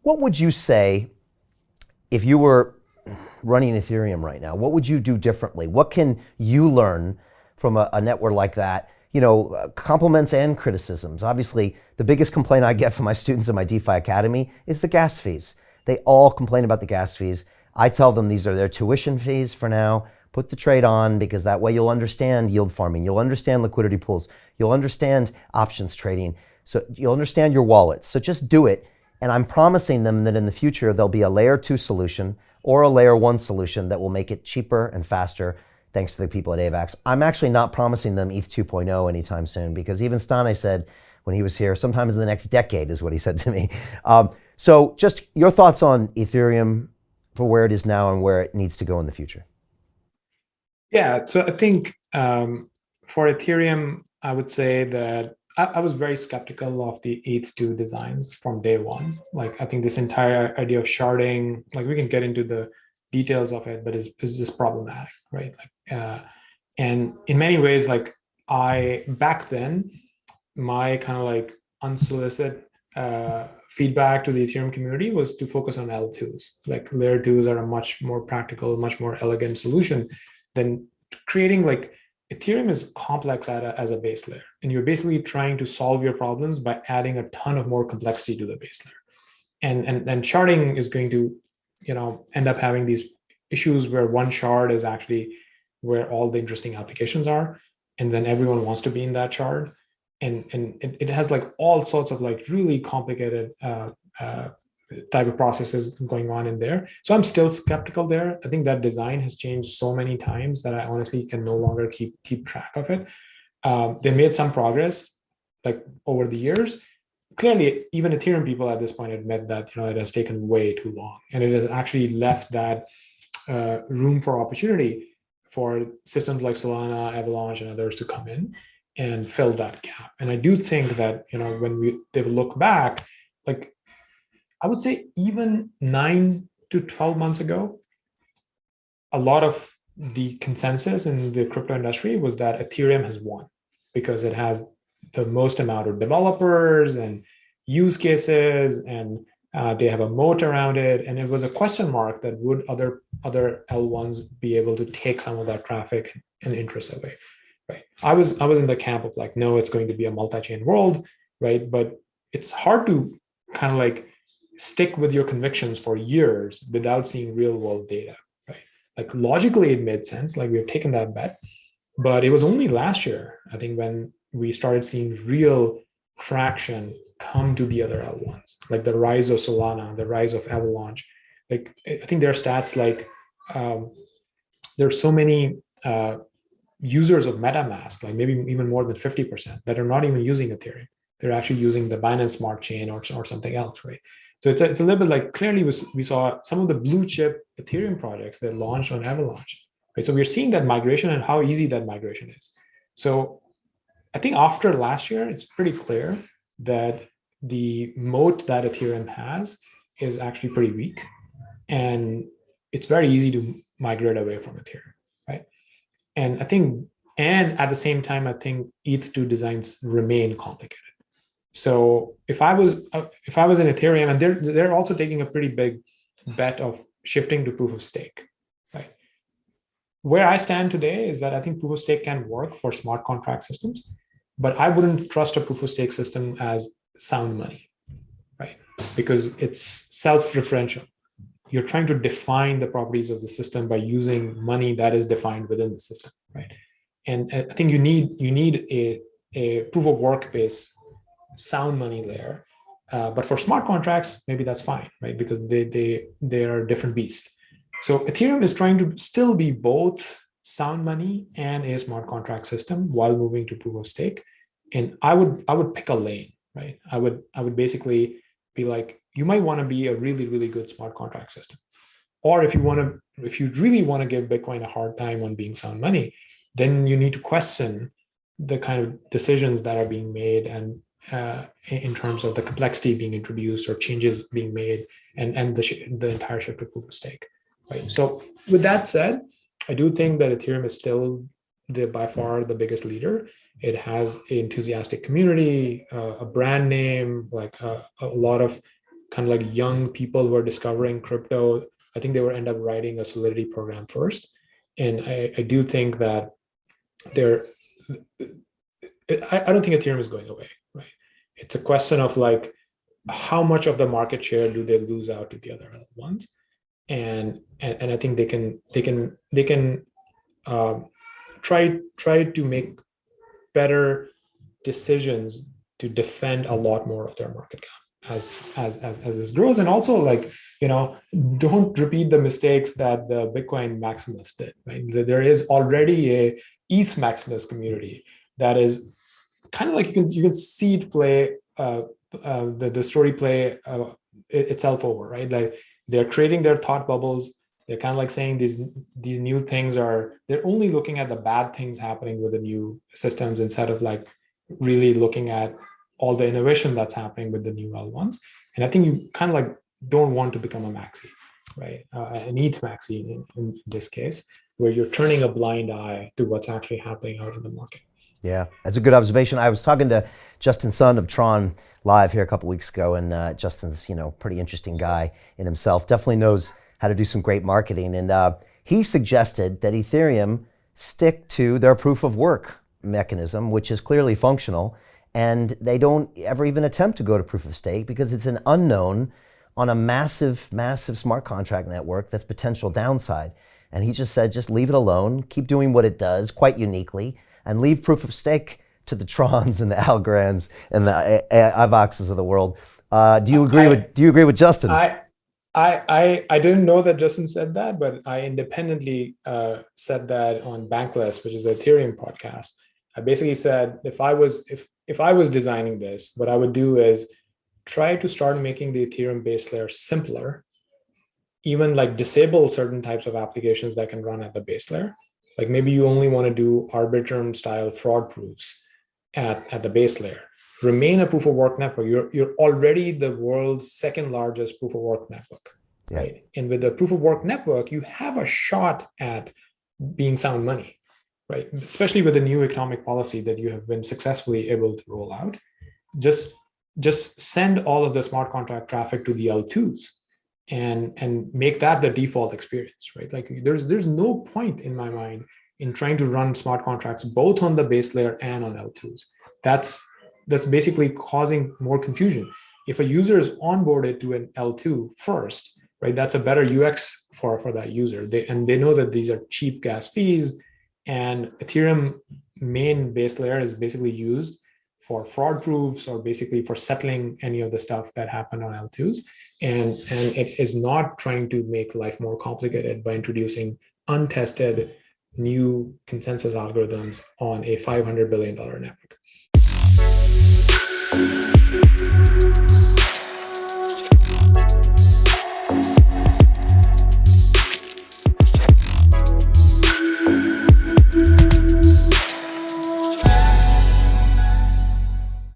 What would you say if you were running Ethereum right now? What would you do differently? What can you learn from a network like that? Compliments and criticisms. Obviously, the biggest complaint I get from my students in my DeFi Academy is the gas fees. They all complain about the gas fees. I tell them these are their tuition fees for now. Put the trade on, because that way you'll understand yield farming. You'll understand liquidity pools. You'll understand options trading. So you'll understand your wallets. So just do it. And I'm promising them that in the future, there'll be a layer 2 solution or a layer 1 solution that will make it cheaper and faster, thanks to the people at AVAX. I'm actually not promising them ETH 2.0 anytime soon, because even Stane said when he was here, sometimes in the next decade is what he said to me. So just your thoughts on Ethereum for where it is now and where it needs to go in the future. Yeah, so I think for Ethereum, I would say that I was very skeptical of the ETH2 designs from day one. Like, I think this entire idea of sharding, like we can get into the details of it, but it's just problematic, right? And in many ways, like back then, my kind of like unsolicited feedback to the Ethereum community was to focus on L2s. Like layer 2s are a much more practical, much more elegant solution than creating like Ethereum is complex as a base layer, and you're basically trying to solve your problems by adding a ton of more complexity to the base layer. And sharding is going to, end up having these issues where one shard is actually where all the interesting applications are, and then everyone wants to be in that shard, and it has like all sorts of like really complicated type of processes going on in there. So I'm still skeptical there. I think that design has changed so many times that I honestly can no longer keep track of it. They made some progress like over the years. Clearly, even Ethereum people at this point admit that it has taken way too long, and it has actually left that room for opportunity for systems like Solana, Avalanche, and others to come in and fill that gap. And I do think that when they look back, like I would say even 9 to 12 months ago, a lot of the consensus in the crypto industry was that Ethereum has won because it has the most amount of developers and use cases, and they have a moat around it. And it was a question mark that would other L1s be able to take some of that traffic and interest away, right? I was in the camp of like, no, it's going to be a multi-chain world, right? But it's hard to kind of like stick with your convictions for years without seeing real world data, right? Like logically it made sense, like we've taken that bet, but it was only last year, I think, when we started seeing real traction come to the other L1s, like the rise of Solana, the rise of Avalanche. Like I think there are stats like there's so many users of MetaMask, like maybe even more than 50%, that are not even using Ethereum. They're actually using the Binance Smart Chain or something else, right? So it's a little bit like, clearly we saw some of the blue chip Ethereum projects that launched on Avalanche, right? So we're seeing that migration and how easy that migration is. So I think after last year, it's pretty clear that the moat that Ethereum has is actually pretty weak, and it's very easy to migrate away from Ethereum, right? And at the same time, I think ETH2 designs remain complicated. So if I was in Ethereum, and they're also taking a pretty big bet of shifting to proof of stake, right? Where I stand today is that I think proof of stake can work for smart contract systems, but I wouldn't trust a proof of stake system as sound money, right? Because it's self-referential. You're trying to define the properties of the system by using money that is defined within the system, right? And I think you need a proof of work based sound money layer. But for smart contracts, maybe that's fine, right? Because they are a different beast. So Ethereum is trying to still be both sound money and a smart contract system while moving to proof of stake. And I would pick a lane, right? I would basically be like, you might want to be a really, really good smart contract system. Or if you really want to give Bitcoin a hard time on being sound money, then you need to question the kind of decisions that are being made, and in terms of the complexity being introduced or changes being made, and the entire shift to proof of stake, right? So with that said, I do think that Ethereum is still by far the biggest leader. It has an enthusiastic community, a brand name, like a lot of kind of like young people who are discovering crypto, I think they will end up writing a Solidity program first. And I do think that there, I don't think Ethereum is going away, right? It's a question of like, how much of the market share do they lose out to the other ones? And I think they can try to make better decisions to defend a lot more of their market cap as this grows. And also, like, don't repeat the mistakes that the Bitcoin Maximus did, right? There is already a ETH Maximus community that is kind of like you can see it play the story play itself over, right? Like, they're creating their thought bubbles. They're kind of like saying these new things they're only looking at the bad things happening with the new systems instead of like really looking at all the innovation that's happening with the new L1s. And I think you kind of like don't want to become a maxi, right? An ETH maxi in this case, where you're turning a blind eye to what's actually happening out in the market. Yeah, that's a good observation. I was talking to Justin Sun of Tron live here a couple weeks ago, and Justin's, pretty interesting guy in himself. Definitely knows how to do some great marketing. And he suggested that Ethereum stick to their proof of work mechanism, which is clearly functional, and they don't ever even attempt to go to proof of stake because it's an unknown on a massive, massive smart contract network that's potential downside. And he just said, just leave it alone, keep doing what it does quite uniquely, and leave proof of stake to the Trons and the Algorands and the Ivoxes of the world. Do you agree with Justin? I didn't know that Justin said that, but I independently said that on Bankless, which is an Ethereum podcast. I basically said if I was designing this, what I would do is try to start making the Ethereum base layer simpler, even like disable certain types of applications that can run at the base layer. Like maybe you only want to do Arbitrum style fraud proofs at the base layer. Remain a proof of work network. You're already the world's second largest proof of work network, right? And with the proof of work network, you have a shot at being sound money, right? Especially with the new economic policy that you have been successfully able to roll out. Just send all of the smart contract traffic to the L2s and make that the default experience, right? Like there's no point in my mind in trying to run smart contracts both on the base layer and on L2s. That's basically causing more confusion. If a user is onboarded to an L2 first, right, that's a better UX for that user. They know that these are cheap gas fees, and Ethereum main base layer is basically used for fraud proofs or basically for settling any of the stuff that happened on L2s. And it is not trying to make life more complicated by introducing untested new consensus algorithms on a $500 billion network.